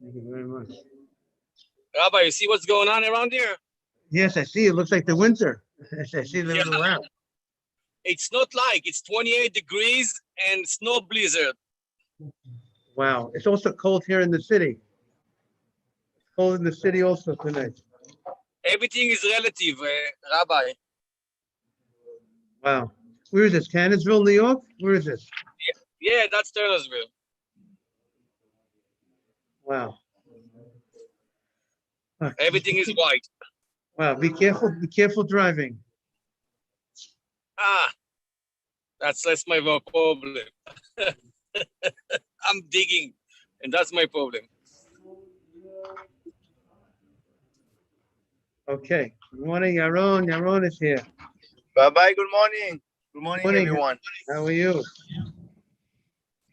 Thank you very much. Rabbi, you see what's going on around here? Yes, I see. It looks like the winter. I see the Yeah. wow. It's not like it's 28 degrees and snow blizzard. Wow. It's also cold here in the city. Cold in the city also tonight. Everything is relative, Rabbi. Wow. Where is this? Cannonsville, New York? Where is this? Yeah, that's Turnersville. Wow. Ah, Everything is white. wow. Be careful. Be careful driving. Ah, that's my problem. I'm digging, and that's my problem. Okay. Good morning, Yaron. Yaron is here. Bye-bye, good morning. Good morning, Morning. everyone. How are you?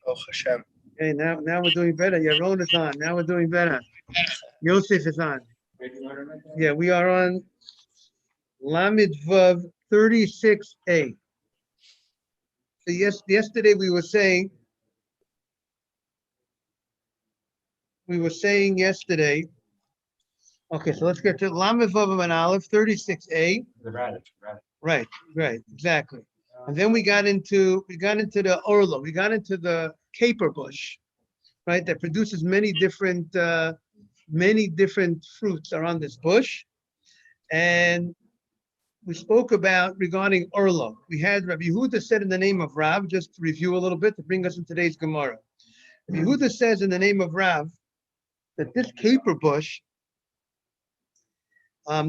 Oh, Hashem. Okay, now we're doing better. Yaron is on. Now we're doing better. Yosef is on. Yeah, we are on Lamed Vav 36a. So yesterday we were saying yesterday. Okay, so let's get to Lamed Vav and Aleph 36a. Right, exactly. And then we got into the orla. We got into the caper bush, right? That produces many different fruits are on this bush, and we spoke about regarding orla. We had Rabbi Yehuda said in the name of Rav, just to review a little bit to bring us in today's Gemara. Rabbi Yehuda says in the name of Rav that this caper bush,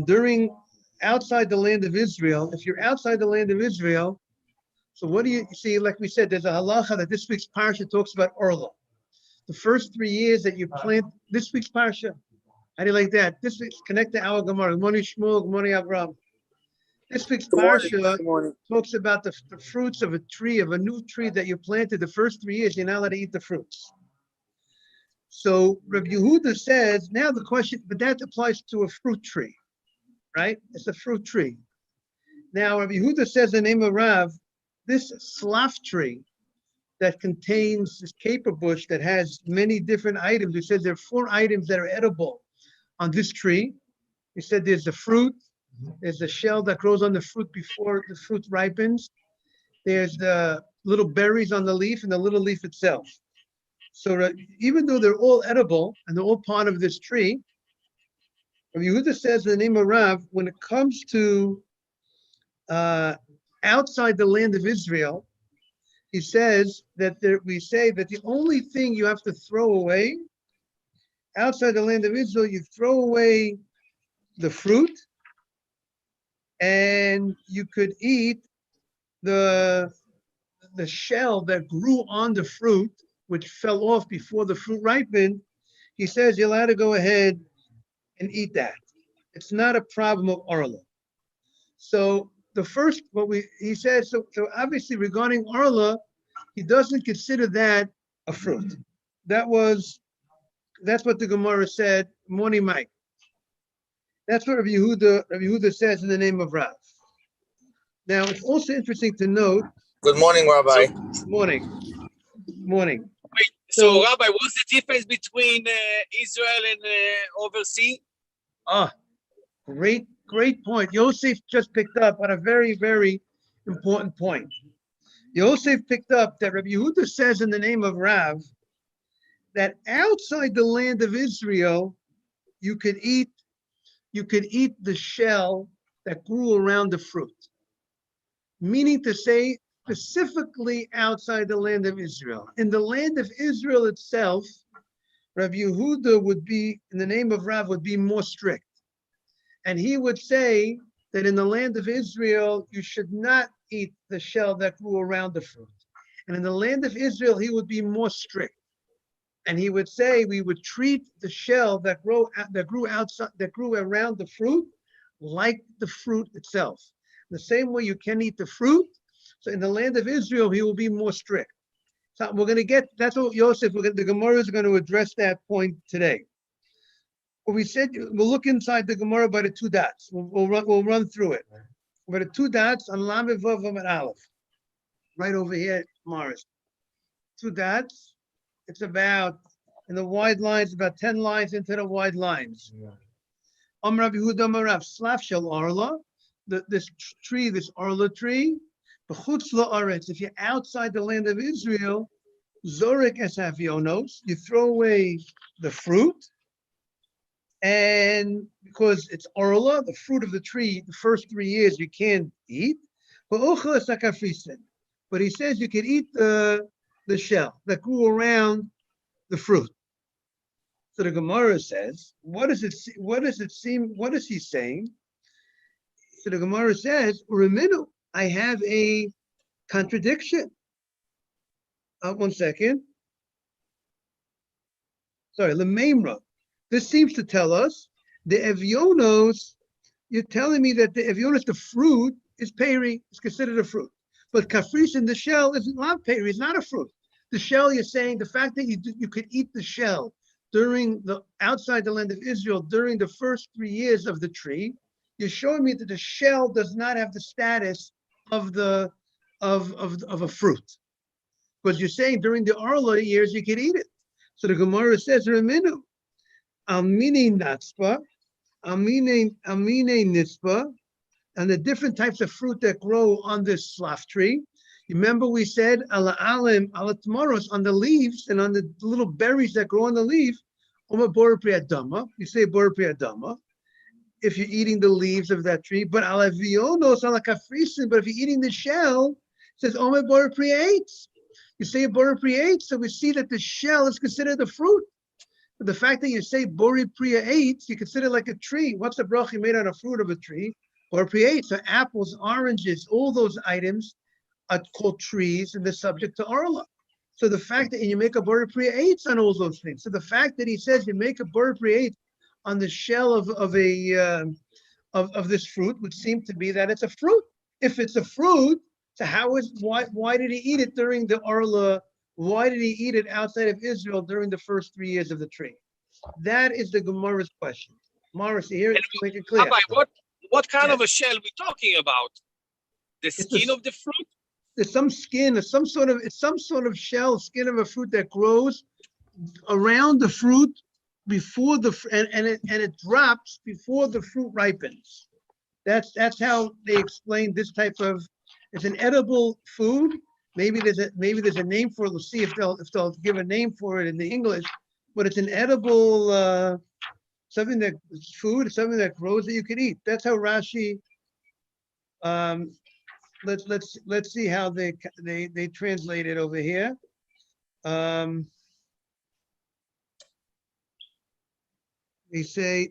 during outside the land of Israel, if you're outside the land of Israel, so what do you see? Like we said, there's a halacha that this week's parsha talks about orla. The first 3 years that you plant this week's parsha. How do you like that? This week's connect to our Gemara. Good morning, Shmuel. Good morning, Avram. This week's parsha talks about the fruits of a tree, of a new tree that you planted. The first 3 years, you're not allowed to eat the fruits. So Rabbi Yehuda says, now the question, but that applies to a fruit tree, right? It's a fruit tree. Now Rabbi Yehuda says in the name of Rav, this slaf tree that contains this caper bush that has many different items. He says there are 4 items that are edible on this tree. He said there's the fruit, there's the shell that grows on the fruit before the fruit ripens. There's the little berries on the leaf and the little leaf itself. So even though they're all edible and they're all part of this tree, Rabbi Yehuda says in the name of Rav, when it comes to outside the land of Israel, he says that we say that the only thing you have to throw away outside the land of Israel, you throw away the fruit, and you could eat the shell that grew on the fruit, which fell off before the fruit ripened. He says you're allowed to go ahead and eat that. It's not a problem of orla. So the first, he says, so obviously regarding orla, he doesn't consider that a fruit. That's what the Gemara said. Morning, Mike. That's what Rabbi Yehuda says in the name of Rav. Now it's also interesting to note. Good morning, Rabbi. Morning. Wait, so Rabbi, what's the difference between Israel and overseas? Great point. Yosef just picked up on a very, very important point. Yosef picked up that Rabbi Yehuda says in the name of Rav that outside the land of Israel, you could eat the shell that grew around the fruit. Meaning to say, specifically outside the land of Israel. In the land of Israel itself, Rabbi Yehuda would be, in the name of Rav, would be more strict. And he would say that in the land of Israel, you should not eat the shell that grew around the fruit. And in the land of Israel, he would be more strict. And he would say we would treat the shell that grew around the fruit like the fruit itself. The same way you can eat the fruit. So in the land of Israel, he will be more strict. So we're going to get, that's what Yosef, the Gemara is going to address that point today. What we said, we'll look inside the Gemara by the 2 dots. We'll run through it. By the 2 dots on Lamed Vav and Aleph. Right over here, Morris. 2 dots. It's about and the wide lines, about 10 lines into the wide lines. Rabbi Yehuda Marav, Slav Shel Arla, this tree, this Arla tree, B'chutz la'aretz, if you're outside the land of Israel, Zorek es avionos, you throw away the fruit, and because it's Arla, the fruit of the tree, the first 3 years you can't eat, but he says you can eat the shell that grew around the fruit. So the Gemara says, what is he saying? So the Gemara says, Uriminu, I have a contradiction. 1 second. Sorry, Lememra. This seems to tell us the Evionos, you're telling me that the Evionos, the fruit, is peri, is considered a fruit. But Kafris, the shell, is not peri, it's not a fruit. The shell, you're saying, the fact that you could eat the shell during outside the land of Israel during the first 3 years of the tree, you're showing me that the shell does not have the status of a fruit. Because you're saying during the Arla years you can eat it. So the Gemara says, Reminu, Amine Natspa, Amine Nitzpa, and the different types of fruit that grow on this slav tree. You remember we said ala alim, ala tamaros, on the leaves and on the little berries that grow on the leaf, oma bor priadama, you say bor priadama, if you're eating the leaves of that tree, but ala vionos, ala kafrisin, but if you're eating the shell, it says oma bor priates. You say bor priates, so we see that the shell is considered a fruit. But the fact that you say bori priates, you consider like a tree. What's the bracha made on a fruit of a tree? Bor priates, so apples, oranges, all those items are called trees and they're subject to Arla. So the fact that you make a Bor Pri'ates on all those things. So the fact that he says you make a Bor Pri'ates on the shell of this fruit would seem to be that it's a fruit. If it's a fruit, so why did he eat it during the Arla? Why did he eat it outside of Israel during the first 3 years of the tree? That is the Gemara's question. Morris, here it's make it clear. Rabbi, what kind of a shell are we talking about? The skin of the fruit? There's some skin, it's some sort of shell, skin of a fruit that grows around the fruit before and it drops before the fruit ripens. That's how they explain this type of. It's an edible food. Maybe there's a name for it. We'll see if they'll give a name for it in the English. But it's an edible something that food, something that grows that you can eat. That's how Rashi. Let's see how they translate it over here. They say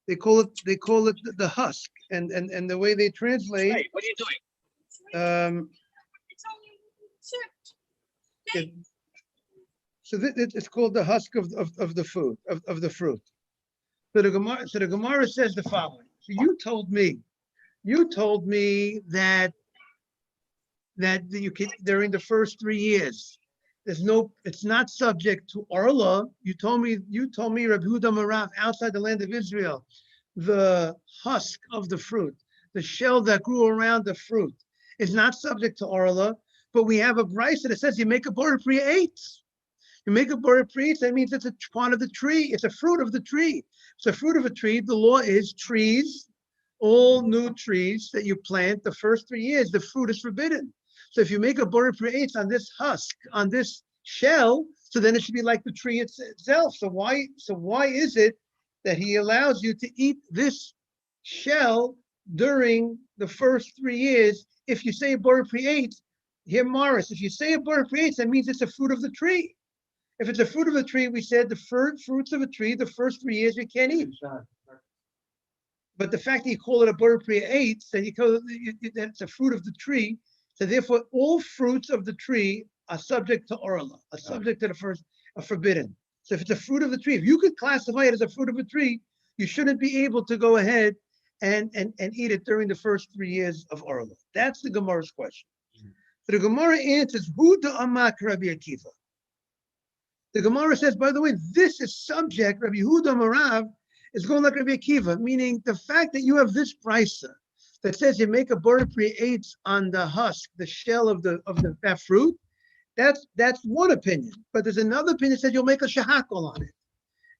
they call it the husk, and the way they translate. Hey, what are you doing? So it's called the husk of the food of the fruit. So the Gemara says the following. So you told me that you can during the first 3 years. It's not subject to Arla. You told me, Rabbi Yehuda Marav, outside the land of Israel, the husk of the fruit, the shell that grew around the fruit, is not subject to Arla. But we have a brisa that says you make a Bor Pri'ates. You make a Bor Pri'ates, that means it's a part of the tree. It's a fruit of the tree. It's a fruit of a tree. The law is trees, all new trees that you plant, the first 3 years, the fruit is forbidden. So if you make a Bor Pri'ates on this husk, on this shell, so then it should be like the tree itself. So why is it that he allows you to eat this shell during the first 3 years? If you say a Bor Pri'ates, here Morris, if you say a Bor Pri'ates, that means it's a fruit of the tree. If it's a fruit of a tree, we said the fruits of a tree, the first 3 years you can't eat. But the fact that you call it a Bor Pri'ates, that that it's a fruit of the tree, so therefore all fruits of the tree are subject to Orla, are subject to the first, are forbidden. So if it's a fruit of the tree, if you could classify it as a fruit of a tree, you shouldn't be able to go ahead and eat it during the first 3 years of Orla. That's the Gemara's question. So the Gemara answers, Hu da'amak Rabbi Akiva. The Gemara says, by the way, this is subject, Rabbi Yehuda Marav is going like Rabbi Akiva, meaning the fact that you have this brisa that says you make a Bor Pri'ates on the husk, the shell of that fruit, That's one opinion. But there's another opinion that says you'll make a shahakol on it.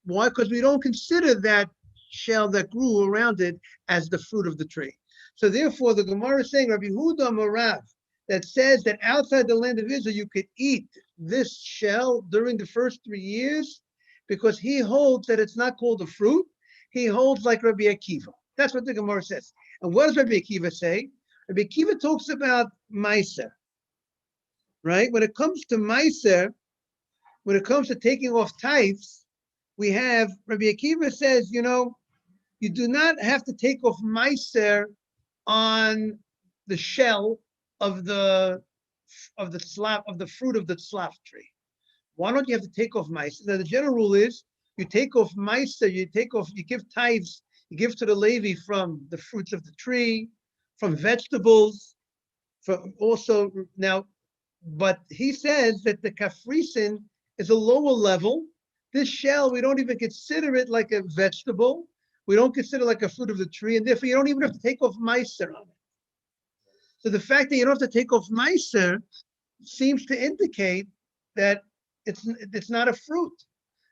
Why? Because we don't consider that shell that grew around it as the fruit of the tree. So therefore, the Gemara is saying, Rabbi Yehuda Marav, that says that outside the land of Israel, you could eat this shell during the first 3 years, because he holds that it's not called a fruit. He holds like Rabbi Akiva. That's what the Gemara says. And what does Rabbi Akiva say? Rabbi Akiva talks about Meiser, right? When it comes to Meiser, when it comes to taking off tithes, we have, Rabbi Akiva says, you do not have to take off Meiser on the shell of the fruit of the slav tree. Why don't you have to take off Meiser? Now the general rule is you take off Meiser, you give tithes, you give to the Levi from the fruits of the tree, from vegetables, from also now, but he says that the kafrisin is a lower level. This shell, we don't even consider it like a vegetable. We don't consider like a fruit of the tree, and therefore you don't even have to take off Meiser on it. So the fact that you don't have to take off Meiser seems to indicate that it's not a fruit.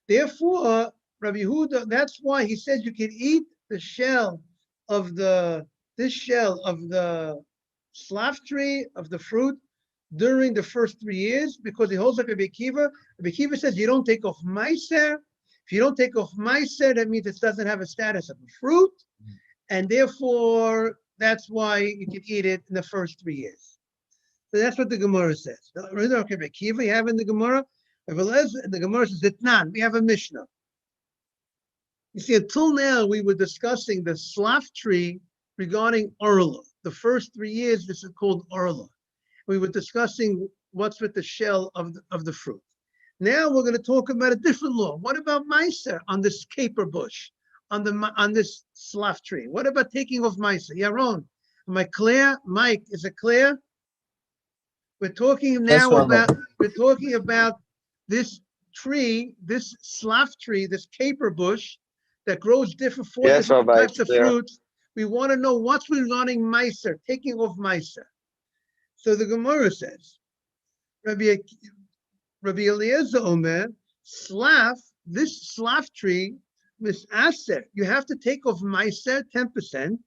Therefore, Rabbi Yehuda, that's why he says you can eat the shell of the slav tree, of the fruit, during the first 3 years, because he holds like Rabbi Akiva. Rabbi Akiva says you don't take off Meiser. If you don't take off Meiser, that means it doesn't have a status of a fruit, and therefore that's why you can eat it in the first 3 years. So that's what the Gemara says. Rabbi Akiva, you have in the Gemara. The Gemara says Itnan. We have a Mishnah. You see, until now we were discussing the slav tree regarding Orla. The first 3 years, this is called Orla. We were discussing what's with the shell of the fruit. Now we're going to talk about a different law. What about Meiser on this caper bush, on this slav tree? What about taking off Meiser? Yaron, am I clear? Mike, is it clear? We're talking now about this tree, this slav tree, this caper bush that grows different different types of fruits. We want to know what's regarding Meiser, taking off Meiser. So the Gemara says, Rabbi Eliezer Omer, this slav tree, misaser, you have to take off Meiser, 10%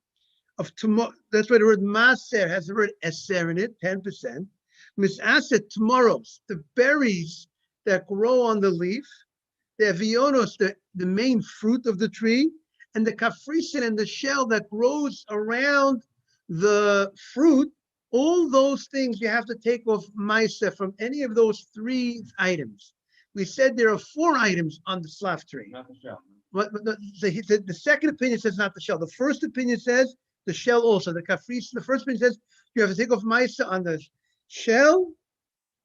of tomorrow. That's why the word maser has the word eser in it, 10%. Misaser, tomorrow's, the berries that grow on the leaf, the avionos, the main fruit of the tree, and the kafrisin and the shell that grows around the fruit. All those things you have to take off Meiser from any of those 3 items. We said there are 4 items on the slav tree. Not the shell. The second opinion says not the shell. The first opinion says the shell also. The kafris. The first opinion says you have to take off Meiser on the shell,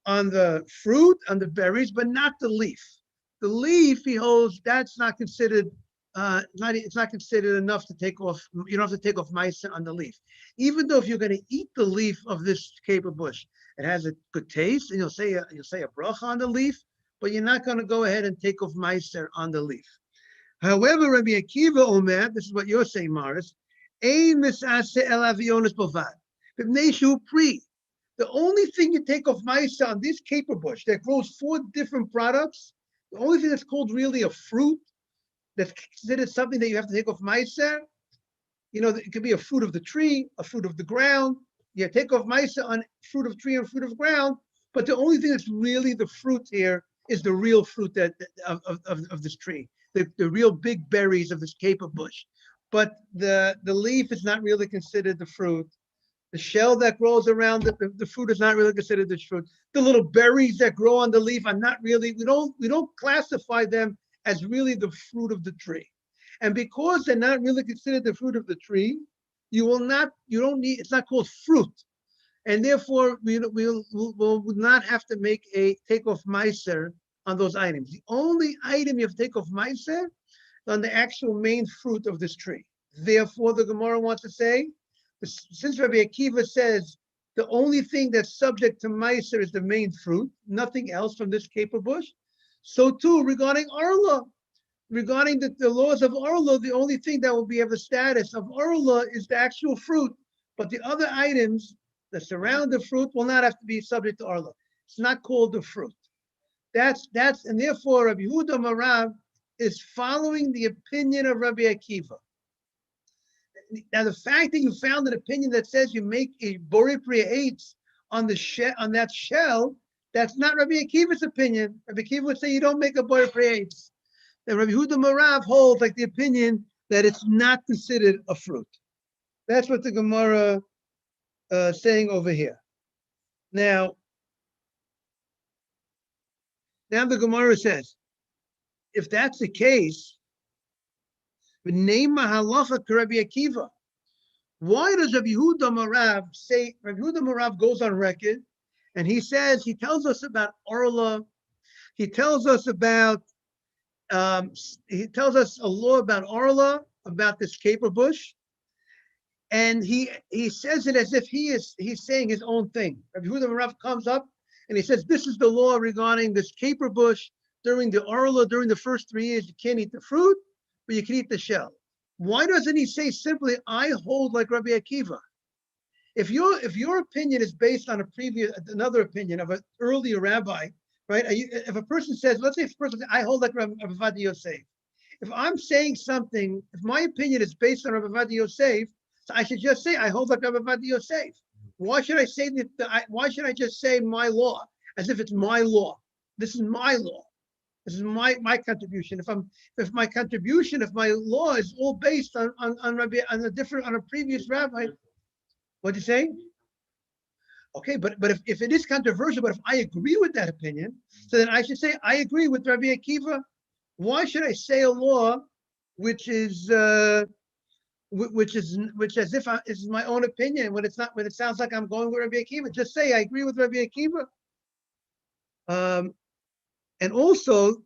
on the fruit, on the berries, but not the leaf. The leaf, he holds, that's not considered. It's not considered enough to take off. You don't have to take off Meiser on the leaf, even though if you're going to eat the leaf of this caper bush, it has a good taste, and you'll say a bracha on the leaf, but you're not going to go ahead and take off Meiser on the leaf. However, Rabbi Akiva Omer, this is what you're saying, Morris. The only thing you take off Meiser on this caper bush that grows 4 different products, the only thing that's called really a fruit, that's considered something that you have to take off Meiser. It could be a fruit of the tree, a fruit of the ground. You take off Meiser on fruit of tree and fruit of ground, but the only thing that's really the fruit here is the real fruit of this tree, the real big berries of this caper bush. But the leaf is not really considered the fruit. The shell that grows around the fruit is not really considered the fruit. The little berries that grow on the leaf are not really, we don't classify them as really the fruit of the tree. And because they're not really considered the fruit of the tree, it's not called fruit. And therefore, we'll not have to take off Meiser on those items. The only item you have to take off Meiser is on the actual main fruit of this tree. Therefore, the Gemara wants to say, since Rabbi Akiva says the only thing that's subject to Meiser is the main fruit, nothing else from this caper bush, so too regarding Arla, regarding the laws of Arla, the only thing that will be of the status of Arla is the actual fruit, but the other items that surround the fruit will not have to be subject to Arla. It's not called a fruit. And therefore Rabbi Yehuda Marav is following the opinion of Rabbi Akiva. Now, the fact that you found an opinion that says you make a borei pri eitz on that shell, that's not Rabbi Akiva's opinion. Rabbi Akiva would say you don't make a borei pri eitz. And Rabbi Yehuda Marav holds like the opinion that it's not considered a fruit. That's what the Gemara saying over here. Now the Gemara says, if that's the case, name halacha Rabbi Akiva. Why does Rabbi Yehuda Marav say? Rabbi Yehuda Marav goes on record, and he tells us about Orla. He tells us about he tells us a law about Orla, about this caper bush, and he says it as if he's saying his own thing. Rabbi Yehuda Marav comes up and he says, this is the law regarding this caper bush during the Orla, during the first 3 years. You can't eat the fruit, but you can eat the shell. Why doesn't he say simply, I hold like Rabbi Akiva? If your opinion is based on another opinion of an earlier rabbi, right? If a person says, let's say if a person says, I hold like Rabbi Ovadia Yosef. If I'm saying something, if my opinion is based on Rabbi Ovadia Yosef, so I should just say, I hold like Rabbi Ovadia Yosef. Why should I say that? Why should I just say my law as if it's my law? This is my law. This is my contribution. If my law is all based on a previous rabbi, what'd you say? Okay, but if it is controversial, but if I agree with that opinion, so then I should say I agree with Rabbi Akiva. Why should I say a law which as if this is my own opinion when it's not, when it sounds like I'm going with Rabbi Akiva? Just say I agree with Rabbi Akiva. And also,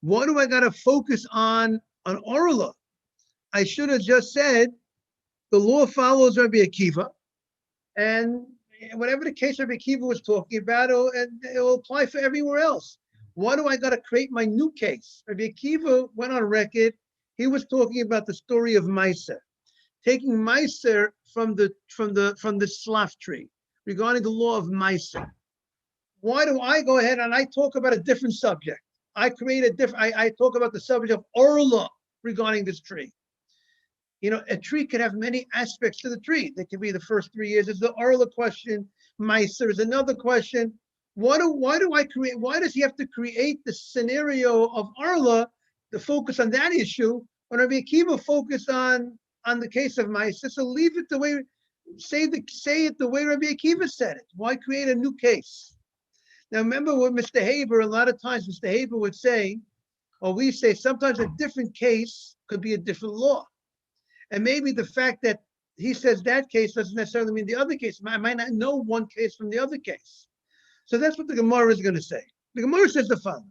what do I got to focus on Orla? I should have just said the law follows Rabbi Akiva, and whatever the case Rabbi Akiva was talking about, it will apply for everywhere else. Why do I got to create my new case? Rabbi Akiva went on record. He was talking about the story of Meiser, taking Meiser from the slav tree, regarding the law of Meiser. Why do I go ahead and I talk about a different subject? I talk about the subject of Orla regarding this tree. You know, a tree can have many aspects to the tree. There can be the first 3 years is the Orla question. Meiser is another question. Why does he have to create the scenario of Orla to focus on that issue when Rabbi Akiva focused on the case of Meiser? So leave it the way, say it the way Rabbi Akiva said it. Why create a new case? Now remember what Mr. Haber, a lot of times Mr. Haber would say, or we say, sometimes a different case could be a different law. And maybe the fact that he says that case doesn't necessarily mean the other case. I might not know one case from the other case. So that's what the Gemara is going to say. The Gemara says the following.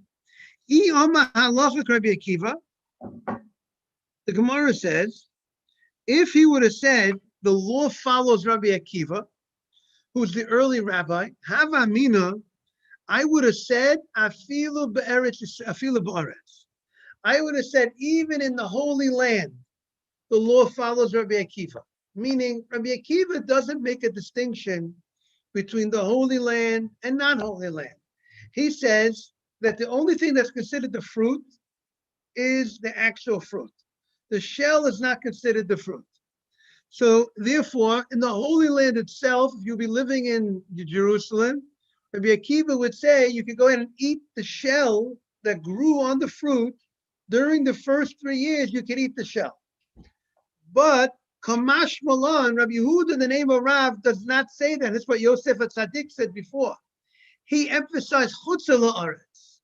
The Gemara says, if he would have said the law follows Rabbi Akiva, who's the early rabbi, Hava Mina, I would have said, afilu ba'aretz. I would have said, even in the Holy Land, the law follows Rabbi Akiva. Meaning, Rabbi Akiva doesn't make a distinction between the Holy Land and non-Holy Land. He says that the only thing that's considered the fruit is the actual fruit. The shell is not considered the fruit. So therefore, in the Holy Land itself, if you'll be living in Jerusalem, Rabbi Akiva would say you could go ahead and eat the shell that grew on the fruit. During the first 3 years, you can eat the shell. But Kamash Malan, Rabbi Yehuda, in the name of Rav, does not say that. That's what Yosef HaTzadik said before. He emphasized Chutza La'aretz.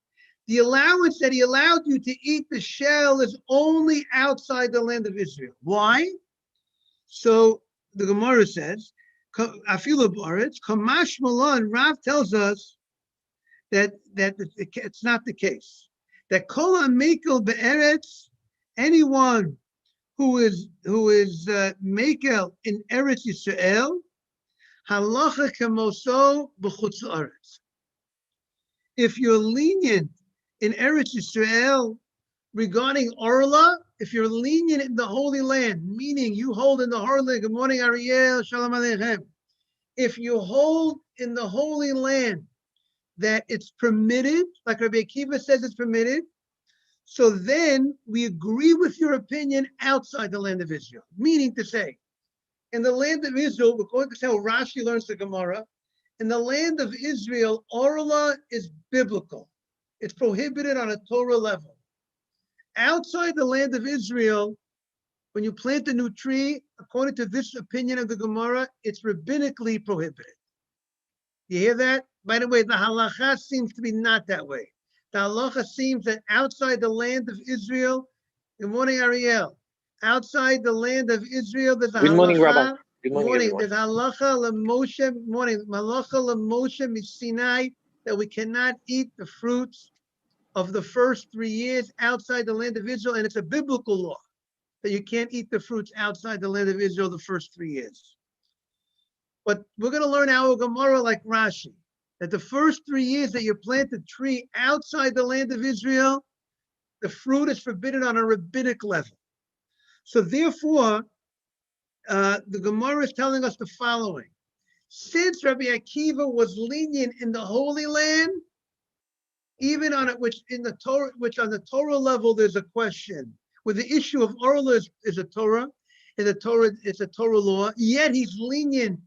The allowance that he allowed you to eat the shell is only outside the land of Israel. Why? So the Gemara says, Afilu B'aretz, Kamash Malan, Rav tells us that it's not the case. That Kol HaMekel Be'eretz, anyone who is Mekel in Eretz Yisrael, Halacha Kemoso B'chutz La'aretz. If you're lenient in Eretz Yisrael regarding Orla, if you're lenient in the Holy Land, meaning you hold in the Holy Land, good morning, Ariel, Shalom Aleichem. If you hold in the Holy Land that it's permitted, like Rabbi Akiva says it's permitted, so then we agree with your opinion outside the land of Israel. Meaning to say, in the land of Israel, we're going to say how Rashi learns the Gemara. In the land of Israel, Orla is biblical. It's prohibited on a Torah level. Outside the land of Israel, when you plant a new tree, according to this opinion of the Gemara, it's rabbinically prohibited. You hear that? By the way, the halacha seems to be not that way. The halacha seems that outside the land of Israel, good morning, Ariel. Outside the land of Israel, there's a halacha. Good morning, Rabbi. Good Morning. morning, everyone. There's halacha l'Moshe. Morning. Halacha l'Moshe miSinai that we cannot eat the fruits of the first 3 years outside the land of Israel, and it's a biblical law that you can't eat the fruits outside the land of Israel the first 3 years. But we're going to learn our Gemara like Rashi, that the first 3 years that you plant a tree outside the land of Israel, the fruit is forbidden on a rabbinic level. So therefore, the Gemara is telling us the following. Since Rabbi Akiva was lenient in the Holy Land, even on it, which on the Torah level, there's a question. Where the issue of Orla is a Torah, it's a Torah law, yet he's lenient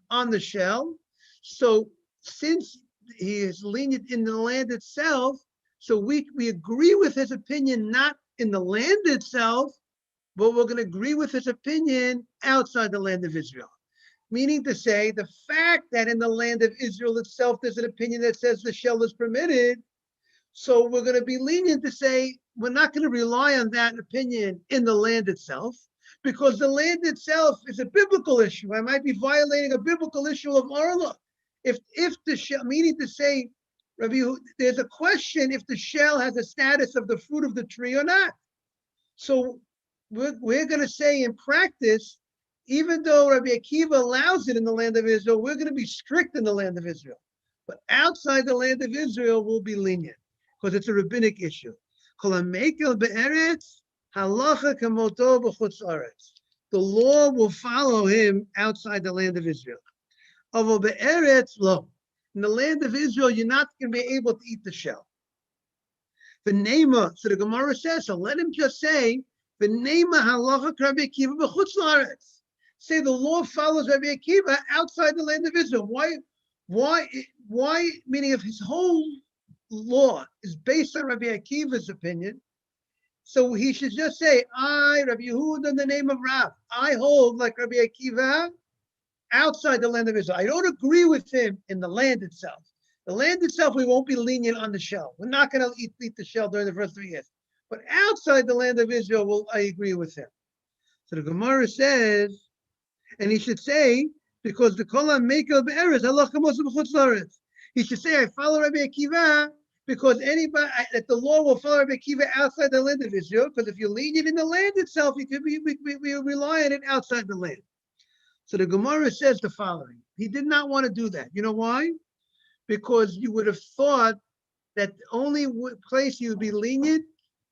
on the shell. So since he is lenient in the land itself, so we agree with his opinion, not in the land itself, but we're going to agree with his opinion outside the land of Israel. Meaning to say, the fact that in the land of Israel itself, there's an opinion that says the shell is permitted, so we're going to be lenient to say, we're not going to rely on that opinion in the land itself, because the land itself is a biblical issue. I might be violating a biblical issue of Orla. If the shell, meaning to say, Rabbi, there's a question if the shell has a status of the fruit of the tree or not. So we're going to say in practice, even though Rabbi Akiva allows it in the land of Israel, we're going to be strict in the land of Israel. But outside the land of Israel, we'll be lenient because it's a rabbinic issue. The law will follow him outside the land of Israel. In the land of Israel, you're not going to be able to eat the shell. The Nema, so the Gemara says, so let him just say, the Nema halacha Rabbi Akiva b'chutz la'aretz. Say the law follows Rabbi Akiva outside the land of Israel. Why? Meaning if his whole law is based on Rabbi Akiva's opinion, so he should just say, I, Rabbi Yehuda, in the name of Rav, I hold like Rabbi Akiva outside the land of Israel. I don't agree with him in the land itself. The land itself, we won't be lenient on the shell. We're not going to eat the shell during the first 3 years. But outside the land of Israel, I agree with him. So the Gemara says, and he should say, because the Kolam Mekel Be'eretz, halacha Moshe b'chutz la'aretz. He should say, I follow Rabbi Akiva, because that the law will follow Rabbi Akiva outside the land of Israel, because if you're lenient in the land itself, we rely on it outside the land. So the Gemara says the following. He did not want to do that. You know why? Because you would have thought that the only place you would be lenient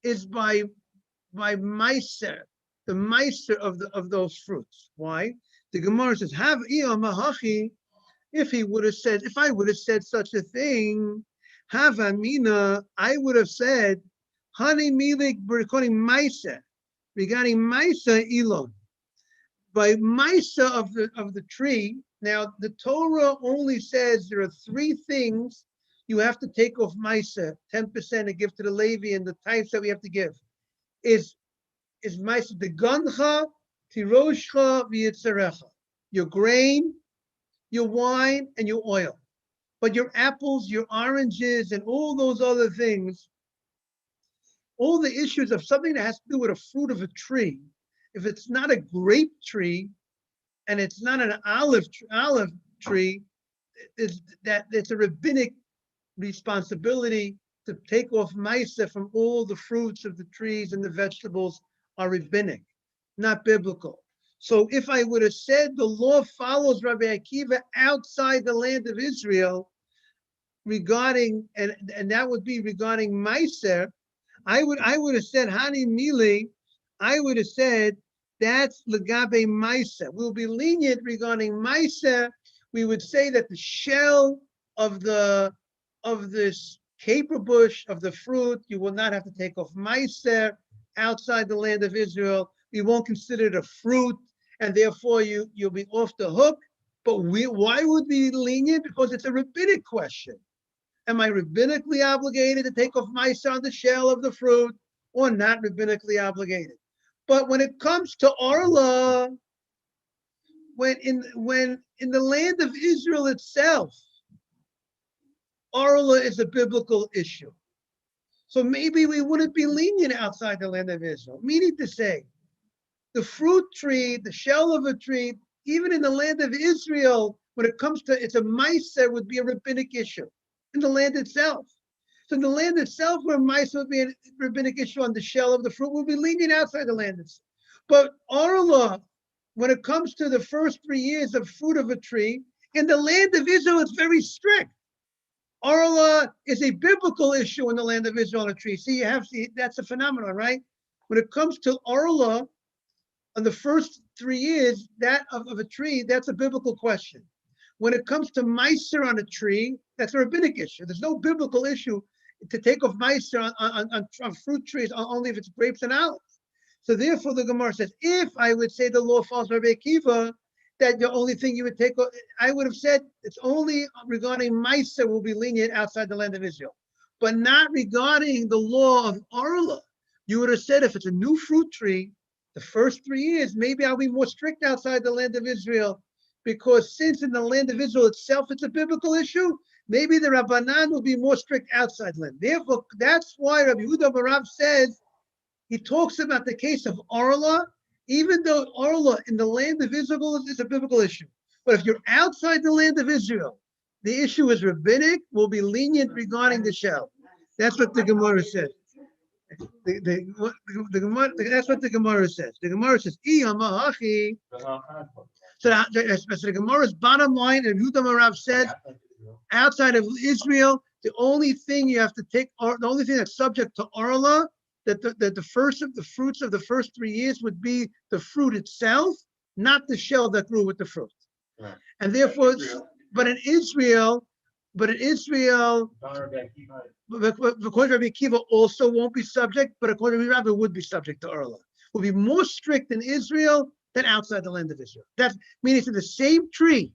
is by meiser, the meiser of those fruits. Why? The Gemara says, if I would have said such a thing, Havamina, I would have said, Hani milik regarding Maisa Elon. By Maisa of the tree. Now the Torah only says there are 3 things you have to take off Maisa, 10% to give to the Levi, and the types that we have to give. Is Maisa the Gancha, Tiroshcha, V'yitzarecha. Your grain, your wine, and your oil. But your apples, your oranges, and all those other things, all the issues of something that has to do with a fruit of a tree, if it's not a grape tree and it's not an olive tree, it's a rabbinic responsibility to take off maisa from all the fruits of the trees and the vegetables are rabbinic, not biblical. So if I would have said the law follows Rabbi Akiva outside the land of Israel regarding, and that would be regarding Meiser, I would have said Hani Mili, I would have said that's Legabe Meiser. We'll be lenient regarding Meiser. We would say that the shell of the of this caper bush, of the fruit, you will not have to take off meiser outside the land of Israel. We won't consider it a fruit, and therefore you'll be off the hook. But why would we be lenient? Because it's a rabbinic question. Am I rabbinically obligated to take off meiser on the shell of the fruit, or not rabbinically obligated? But when it comes to Arla, when in the land of Israel itself, Arla is a biblical issue. So maybe we wouldn't be lenient outside the land of Israel. Meaning to say, the fruit tree, the shell of a tree, even in the land of Israel, when it comes to it's a meiser, would be a rabbinic issue in the land itself. So in the land itself, where meiser would be a rabbinic issue on the shell of the fruit, will be lenient outside the land itself. But Arla, when it comes to the first 3 years of fruit of a tree, in the land of Israel, it's very strict. Arla is a biblical issue in the land of Israel on a tree. See, that's a phenomenon, right? When it comes to Arla, on the first 3 years that of a tree, that's a biblical question. When it comes to meiser on a tree, that's a rabbinic issue. There's no biblical issue to take off meiser on fruit trees only if it's grapes and olives. So therefore, the Gemara says, if I would say the law falls on Rabbi Akiva, that the only thing you would take, I would have said it's only regarding meiser will be lenient outside the land of Israel, but not regarding the law of Arla. You would have said if it's a new fruit tree, the first 3 years, maybe I'll be more strict outside the land of Israel, because since in the land of Israel itself it's a biblical issue, maybe the Rabbanan will be more strict outside the land. Therefore, that's why Rabbi Yehuda Barav says, he talks about the case of Arla, even though Arla in the land of Israel is a biblical issue. But if you're outside the land of Israel, the issue is rabbinic, will be lenient regarding the shell. That's what the Gemara says. The Gemara, that's what the Gemara says. The Gemara says, so the Gemara's bottom line, and Yehuda Barav said, outside of Israel, the only thing you have to take, or the only thing that's subject to Arla, that the first of the fruits of the first 3 years would be the fruit itself, not the shell that grew with the fruit. Right. And therefore, but in Israel, according to Rabbi Akiva, also won't be subject, but according to Rabbi, would be subject to Arla. Will be more strict in Israel than outside the land of Israel. That's meaning it's the same tree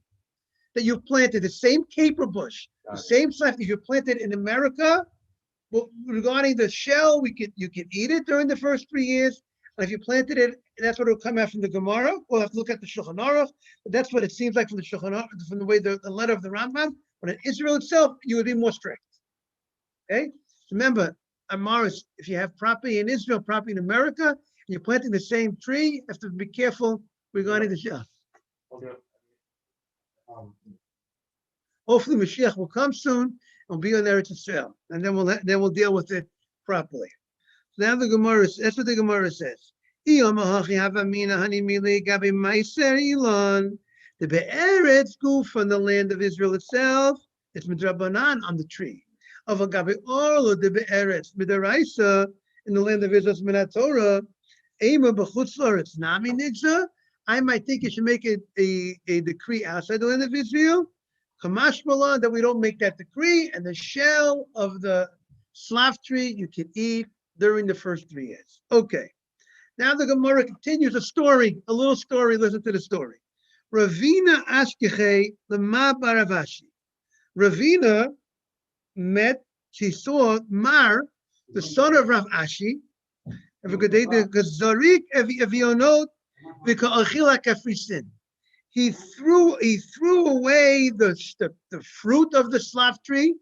that you planted, the same caper bush, the same stuff that you planted in America. Well, regarding the shell, you can eat it during the first 3 years. And if you planted it, that's what will come out from the Gemara. We'll have to look at the Shulchan Aruch, but that's what it seems like from the Shulchan Aruch, from the way the letter of the Rambam. But in Israel itself, you would be more strict. Okay? Remember, Amaris, if you have property in Israel, property in America, and you're planting the same tree, you have to be careful regarding the shell. Okay. Hopefully, Mashiach will come soon. Will be on Eretz Yisrael, and then we'll deal with it properly. So now the Gemara, that's what the Gemara says. The be'eretz goof from the land of Israel itself, it's midrabanan on the tree. Of a gabi orlo the be'eretz midaraisa in the land of Israel, it's minat Torah. Ema b'chutz la'aretz nami nigza. I might think you should make it a decree outside the land of Israel. Kamash Malan, that we don't make that decree, and the shell of the slav tree you can eat during the first 3 years. Okay. Now the Gemara continues a little story. Listen to the story. Ravina Ashkeche Lema Baravashi. Ravina she saw Mar, the son of Rav Ashi, He threw away the fruit of the slav tree.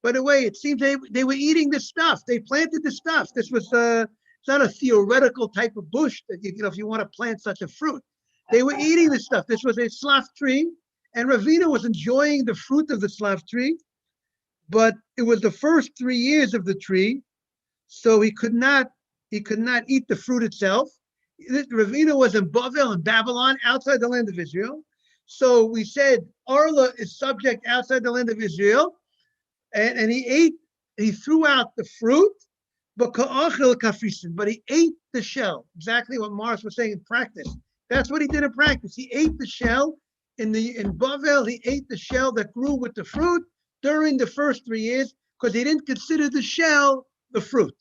By the way, it seems they were eating the stuff. They planted the stuff. This was it's not a theoretical type of bush that if you want to plant such a fruit. They were eating the stuff. This was a slav tree, and Ravina was enjoying the fruit of the slav tree, but it was the first 3 years of the tree, so he could not eat the fruit itself. Ravina was in Bavel, in Babylon, outside the land of Israel. So we said Arla is subject outside the land of Israel, and he threw out the fruit, but he ate the shell. Exactly what Morris was saying in practice. That's what he did in practice. He ate the shell in Bavel. He ate the shell that grew with the fruit during the first 3 years because he didn't consider the shell the fruit.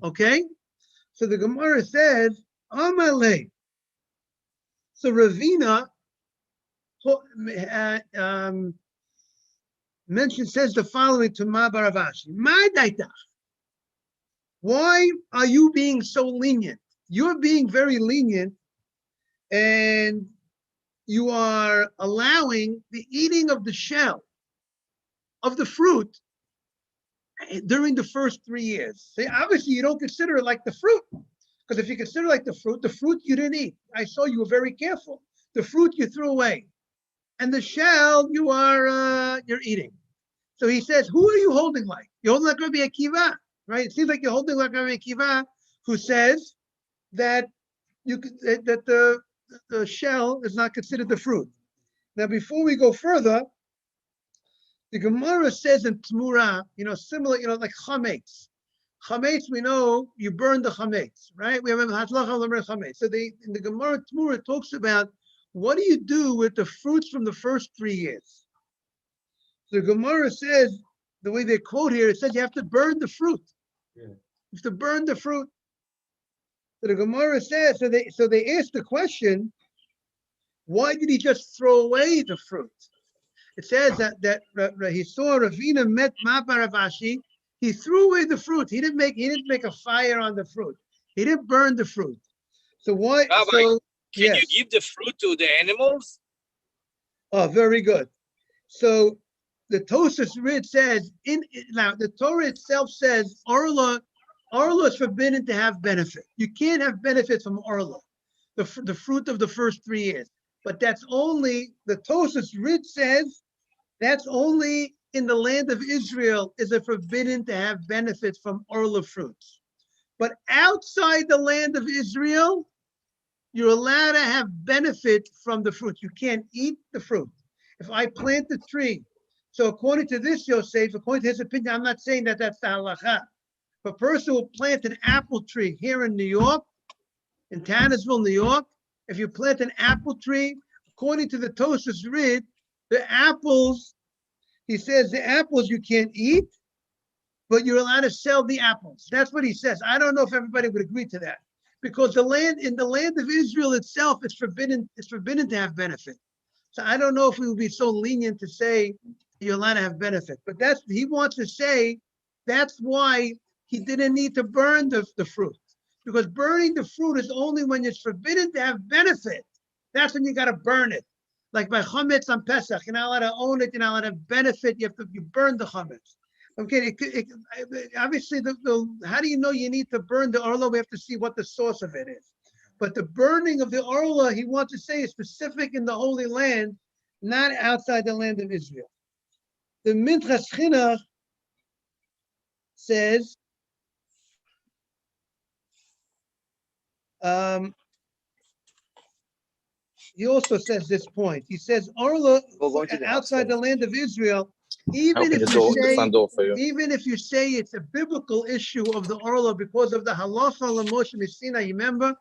Okay? So the Gemara says, Amalei. So Ravina says the following to Ma Baravashi. Ma daitach. Why are you being so lenient? You're being very lenient, and you are allowing the eating of the shell of the fruit during the first 3 years. See, obviously, you don't consider it like the fruit, because if you consider it like the fruit you didn't eat. I saw you were very careful. The fruit you threw away, and the shell you're eating. So he says, who are you holding like? You're holding like Rabbi Akiva, right? It seems like you're holding like Rabbi Akiva, who says that the shell is not considered the fruit. Now, before we go further, the Gemara says in Tmura, similar, like chametz. Chametz, we know you burn the chametz, right? We have a hatlacha l'mer chametz. So in the Gemara Tmura talks about what do you do with the fruits from the first 3 years. The Gemara says, the way they quote here, it says you have to burn the fruit. Yeah. You have to burn the fruit. So the Gemara says, so they asked the question, why did he just throw away the fruit? It says that he saw Ravina met Ma Baravashi. He threw away the fruit. He didn't make a fire on the fruit. He didn't burn the fruit. So why? Rabbi, so can you give the fruit to the animals? Oh, very good. So the Tosas Rid says now the Torah itself says Orla is forbidden to have benefit. You can't have benefit from Orla, the fruit of the first 3 years. But that's only, the Tosas Rid says, that's only in the land of Israel is it forbidden to have benefits from Orla fruits. But outside the land of Israel, you're allowed to have benefit from the fruit. You can't eat the fruit. If I plant a tree, so according to this Yosef, according to his opinion, I'm not saying that that's the halacha. If a person will plant an apple tree here in New York, in Tannersville, New York, if you plant an apple tree, according to the Tosas Rid, the apples, he says the apples you can't eat, but you're allowed to sell the apples. That's what he says. I don't know if everybody would agree to that, because in the land of Israel itself, it's forbidden to have benefit. So I don't know if we would be so lenient to say you're allowed to have benefit. But he wants to say that's why he didn't need to burn the fruit. Because burning the fruit is only when it's forbidden to have benefit. That's when you got to burn it. Like by chametz on Pesach, you're not allowed to own it, you're not allowed to benefit, you burn the chametz. Okay, obviously, how do you know you need to burn the orla? We have to see what the source of it is. But the burning of the orla, he wants to say, is specific in the Holy Land, not outside the land of Israel. The Minchas Chinuch says, he also says this point. He says, Orla, outside the land of Israel, even if you say it's a biblical issue of the Orla because of the halacha l'Moshe Messina, you remember?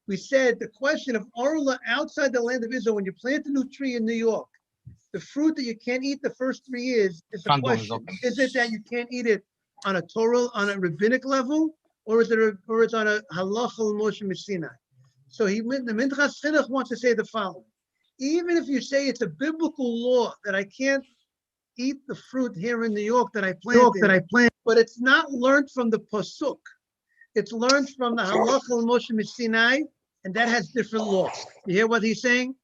We said the question of Orla outside the land of Israel, when you plant a new tree in New York, the fruit that you can't eat the first 3 years is the question. Is it that you can't eat it on a Torah, on a rabbinic level, or it's on a halacha l'Moshe Messina? So the Minchas Chinuch wants to say the following. Even if you say it's a biblical law that I can't eat the fruit here in New York that I planted, but it's not learned from the pasuk. It's learned from the halacha l'Moshe Sinai, and that has different laws. You hear what he's saying?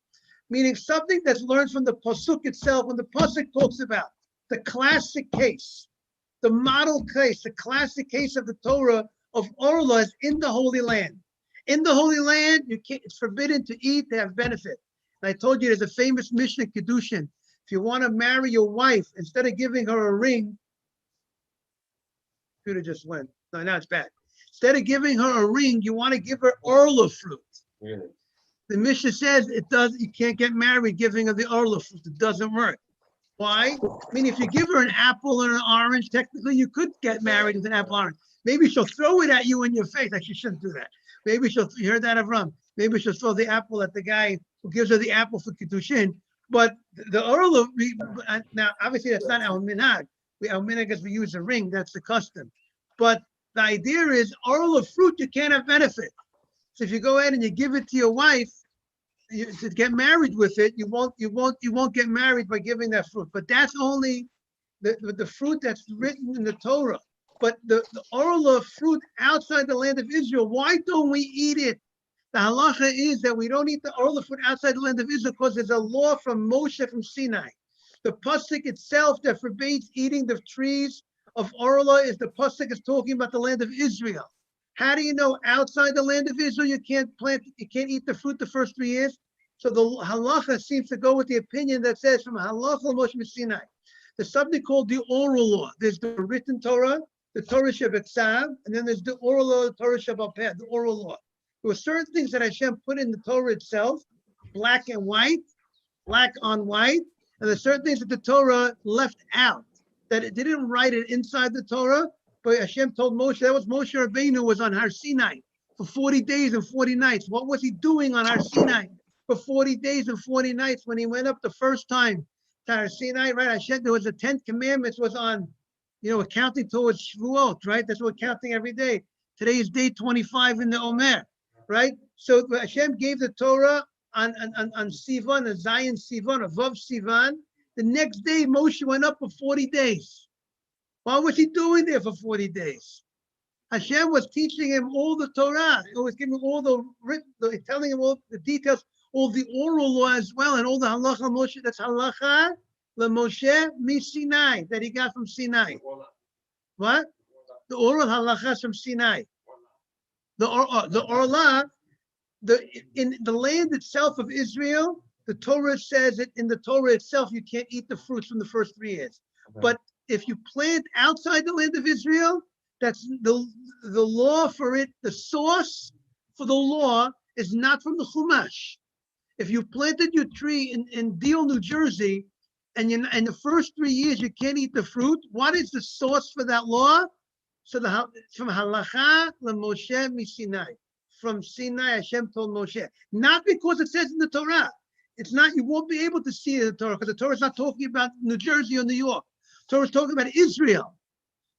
Meaning something that's learned from the pasuk itself. When the pasuk talks about the classic case, the model case, the classic case of the Torah of Orla is in the Holy Land. In the Holy Land, it's forbidden to eat, to have benefit. And I told you there's a famous Mishnah Kedushin. If you want to marry your wife, instead of giving her a ring, computer just went. No, now it's back. Instead of giving her a ring, you want to give her Orla fruit. Really? The Mishnah says you can't get married giving her the Orla fruit. It doesn't work. Why? I mean, if you give her an apple or an orange, technically you could get married with an apple orange. Maybe she'll throw it at you in your face. Like, she shouldn't do that. Maybe you heard that of Ram. Maybe she'll throw the apple at the guy who gives her the apple for Kiddushin. But the Orla, now obviously that's not our minhag. our minhag we use a ring. That's the custom. But the idea is oral of fruit, you can't have benefit. So if you go ahead and you give it to your wife to get married with it, you won't get married by giving that fruit. But that's only the fruit that's written in the Torah. But the oral of fruit outside the land of Israel, why don't we eat it? The halacha is that we don't eat the oral of fruit outside the land of Israel because there's a law from Moshe from Sinai. The pasuk itself that forbids eating the trees of orla is the pasuk is talking about the land of Israel. How do you know outside the land of Israel you can't eat the fruit the first 3 years? So the halacha seems to go with the opinion that says from halacha Moshe Sinai. There's something called the oral law. There's the written Torah, the Torah Shabbat, and then there's the oral law, the Torah Shabbat, the oral law. There were certain things that Hashem put in the Torah itself, black and white, black on white, and there's certain things that the Torah left out, that it didn't write it inside the Torah, but Hashem told Moshe, that was Moshe Rabbeinu was on Har Sinai for 40 days and 40 nights. What was he doing on Har Sinai for 40 days and 40 nights when he went up the first time to Har Sinai, right? Hashem, there was the 10 commandments was on, we're counting towards Shavuot, right? That's what we're counting every day. Today is day 25 in the Omer, right? So Hashem gave the Torah on Sivan, a Zion Sivan, a Vav Sivan. The next day, Moshe went up for 40 days. What was he doing there for 40 days? Hashem was teaching him all the Torah. He was giving him all telling him all the details, all the oral law as well, and all the halacha Moshe. That's halacha LeMoshe Sinai that he got from Sinai. What? The oral halachas from Sinai. The orla, in the land itself of Israel, the Torah says it in the Torah itself, you can't eat the fruits from the first 3 years. Okay. But if you plant outside the land of Israel, that's the law for it. The source for the law is not from the Chumash. If you planted your tree in Deal, New Jersey, and in the first 3 years you can't eat the fruit, what is the source for that law? So from halacha LeMoshe Sinai. From Sinai, Hashem told Moshe. Not because it says in the Torah. It's not, you won't be able to see it in the Torah, because the Torah is not talking about New Jersey or New York. The Torah is talking about Israel.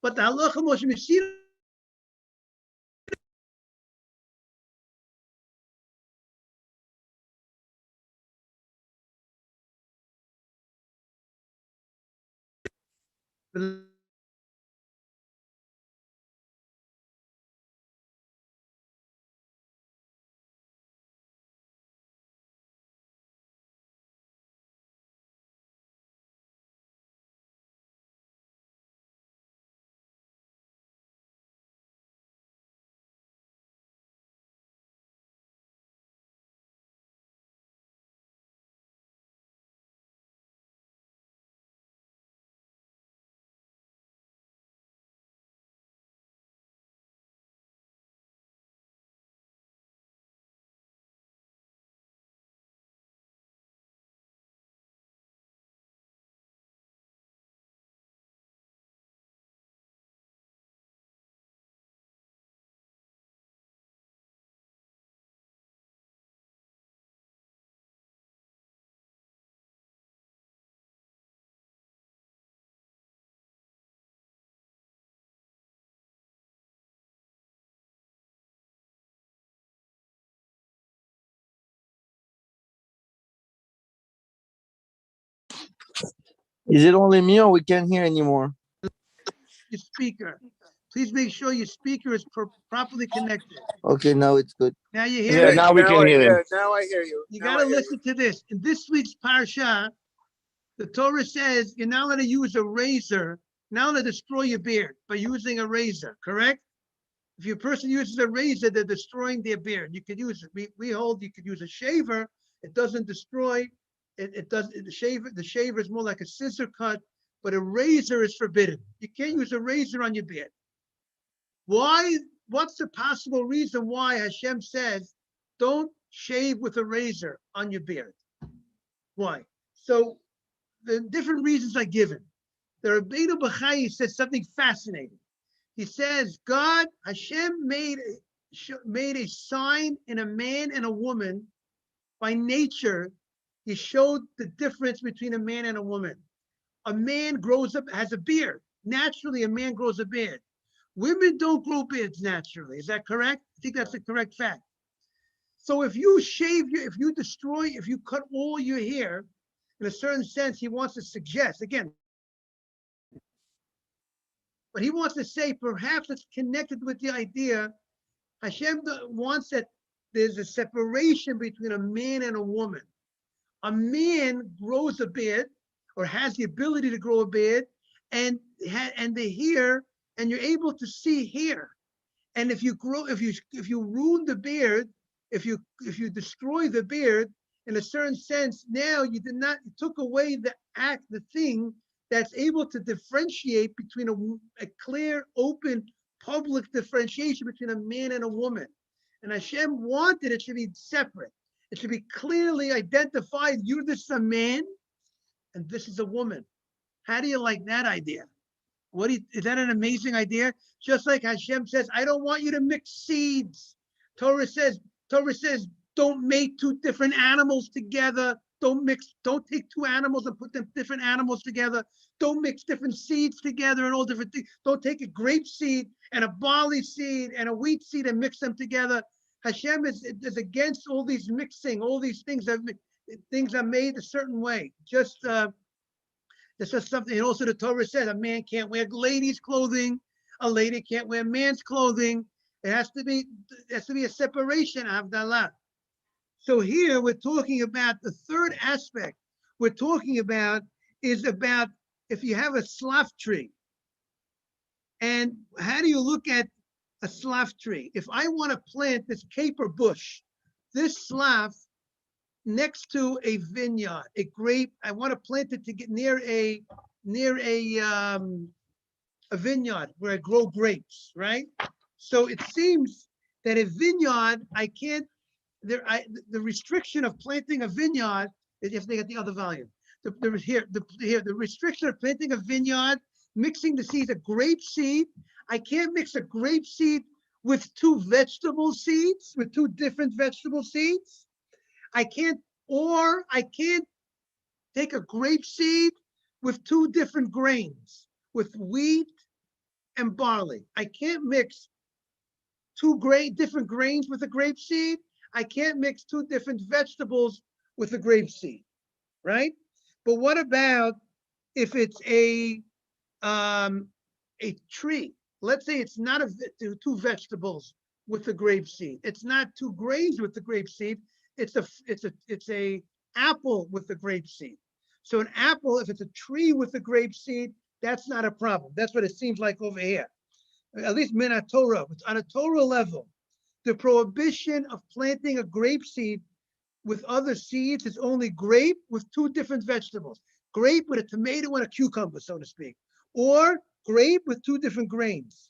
But the halacha Moshe Sinai, Is it only me or we can't hear anymore? your speaker. Please make sure your speaker is properly connected. Okay, now it's good. Now you hear Yeah, it? now we can hear him. Now I hear you. You Now got to I hear listen to this. In this week's parsha, the Torah says you're not going to use a razor, not going to destroy your beard by using a razor, correct? If your person uses a razor, they're destroying their beard. You could use it. We hold you could use a shaver. It doesn't destroy. It does. The shaver is more like a scissor cut, but a razor is forbidden. You can't use a razor on your beard. Why? What's the possible reason why Hashem says don't shave with a razor on your beard? Why? So the different reasons are given. The Rabbeinu Bachai says something fascinating. He says God, Hashem made a sign in a man and a woman. By nature, he showed the difference between a man and a woman. A man grows up, has a beard. naturally a man grows a beard. Women don't grow beards naturally. Is that correct? I think that's a correct fact. So if you shave if you destroy, if you cut all your hair, in a certain sense, he wants to suggest, again, but he wants to say perhaps it's connected with the idea Hashem wants that there's a separation between a man and a woman. A man grows a beard or has the ability to grow a beard and the hair, and you're able to see hair. And if you ruin the beard, if you destroy the beard, in a certain sense, now you took away the thing that's able to differentiate between a clear, open, public differentiation between a man and a woman. And Hashem wanted it to be separate. It should be clearly identified. This is a man and this is a woman. How do you like that idea? Is that an amazing idea? Just like Hashem says, I don't want you to mix seeds. Torah says, don't make two different animals together. Don't take two animals and put them different animals together. Don't mix different seeds together and all different things. Don't take a grape seed and a barley seed and a wheat seed and mix them together. Hashem is against all these mixing, all these things are made a certain way. This is something, and also the Torah says a man can't wear ladies' clothing, a lady can't wear man's clothing. It has to be a separation, Havdalah. So here we're talking about the third aspect we're talking about is about if you have a slav tree. And how do you look at a slav tree? If I want to plant this caper bush, this slav next to a vineyard, a grape, I want to plant it to get near a vineyard where I grow grapes, right? So it seems that a vineyard, I can't, the restriction of planting a vineyard is if they get the other volume. The restriction of planting a vineyard, mixing the seeds, a grape seed. I can't mix a grape seed with two vegetable seeds, with two different vegetable seeds. I can't take a grape seed with two different grains, with wheat and barley. I can't mix different grains with a grape seed. I can't mix two different vegetables with a grape seed, right? But what about if it's a tree? Let's say it's not two vegetables with the grape seed. It's not two grains with the grape seed. It's a apple with the grape seed. So an apple, if it's a tree with the grape seed, that's not a problem. That's what it seems like over here. At least min Torah. On a Torah level, the prohibition of planting a grape seed with other seeds is only grape with two different vegetables. Grape with a tomato and a cucumber, so to speak. Or grape with two different grains.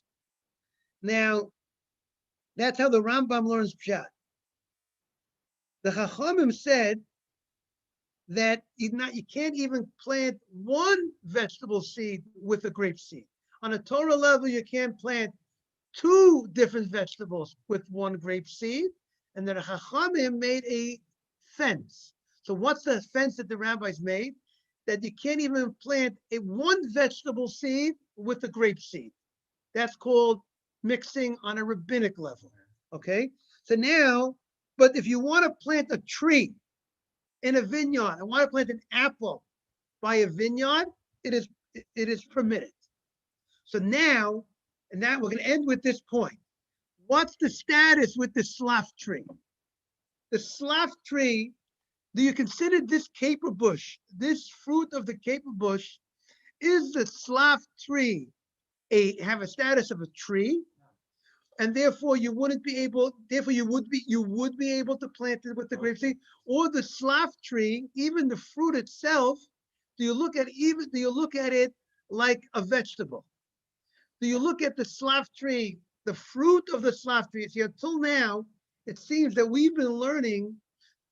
Now, that's how the Rambam learns Pshat. The Chachamim said that you can't even plant one vegetable seed with a grape seed. On a Torah level, you can't plant two different vegetables with one grape seed. And then the Chachamim made a fence. So what's the fence that the rabbis made? That you can't even plant one vegetable seed with a grape seed. That's called mixing on a rabbinic level. Okay? So now, but if you want to plant a tree in a vineyard, I want to plant an apple by a vineyard, it is permitted. So now we're going to end with this point. What's the status with the slav tree? The slav tree, do you consider this caper bush, this fruit of the caper bush, is the slav tree have a status of a tree? And therefore you would be able to plant it with the grape seed, or the slav tree, even the fruit itself, do you look at it like a vegetable? Do you look at the slav tree, the fruit of the slav tree? See, until now, it seems that we've been learning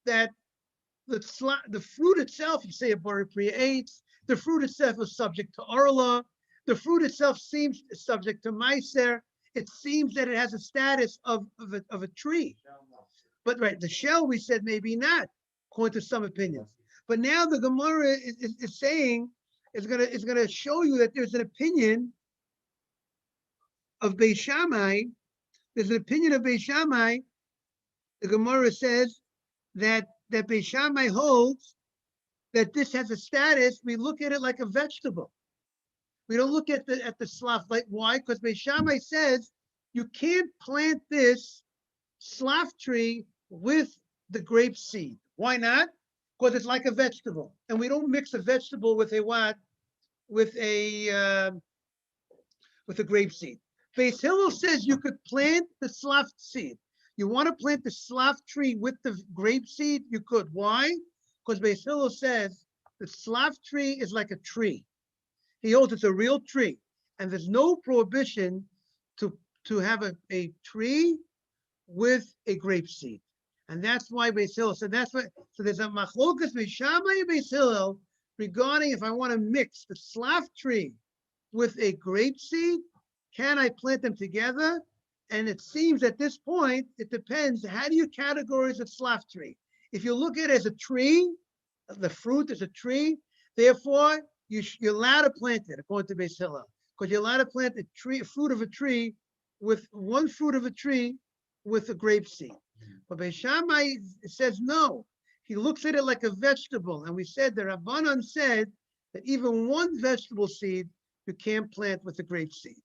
that the fruit itself, you say a Bari Priya 8, the fruit itself is subject to Arla, the fruit itself seems subject to Meiser. It seems that it has a status of a tree. But right, the shell, we said maybe not, according to some opinions. But now the Gemara is saying is gonna show you that there's an opinion of Beis Shammai. There's an opinion of Beis Shammai. The Gemara says that Beis Shammai holds that this has a status. We look at it like a vegetable. We don't look at the slaf like why? Because Beis Shammai says you can't plant this slaf tree with the grape seed. Why not? Because it's like a vegetable, and we don't mix a vegetable with a what? With a grape seed. Beis Hillel says you could plant the slaf seed. You want to plant the slaf tree with the grape seed? You could. Why? Because Beis Hillel says the slaf tree is like a tree. He holds it's a real tree, and there's no prohibition to have a tree with a grape seed, and that's why Beis Hillel. So that's what. So there's a machlokas Beis Shammai and Beis Hillel regarding if I want to mix the slaf tree with a grape seed, can I plant them together? And it seems at this point it depends. How do you categorize a slaf tree? If you look at it as a tree, the fruit is a tree. Therefore, you're allowed to plant it according to Beis Hillel, because you're allowed to plant a fruit of a tree with one fruit of a tree with a grape seed. But Beis Shammai says no. He looks at it like a vegetable, and we said the Rabbanan said that even one vegetable seed you can't plant with a grape seed.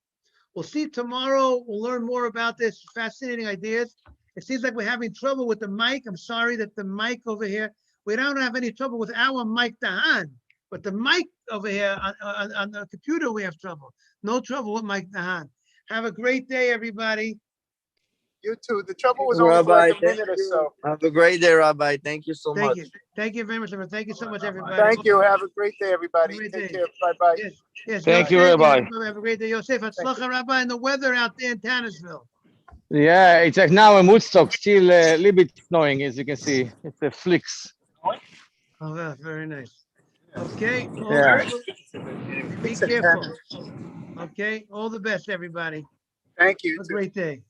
We'll see tomorrow. We'll learn more about this. Fascinating ideas. It seems like we're having trouble with the mic. I'm sorry that the mic over here. We don't have any trouble with our mic Dahan, but the mic over here on the computer we have trouble. No trouble with mic Dahan. Have a great day, everybody. You too. The trouble was only for like a minute or so. Have a great day, Rabbi. Thank you so Thank much. you. Thank you very much, everyone. Thank you so much, everybody. Thank you. Have a great day, everybody. Great Take day. care. Bye-bye. Yes. Yes. Thank you, Yosef, Rabbi. Have a great day, Yosef. Hatzlacha, Rabbi, and the weather out there in Tannersville. Yeah, it's like now in Woodstock, still a little bit snowing, as you can see. It's a flicks. Oh, well, very nice. Okay. Yeah. Be careful. Okay. All the best, everybody. Thank you. Have a great day.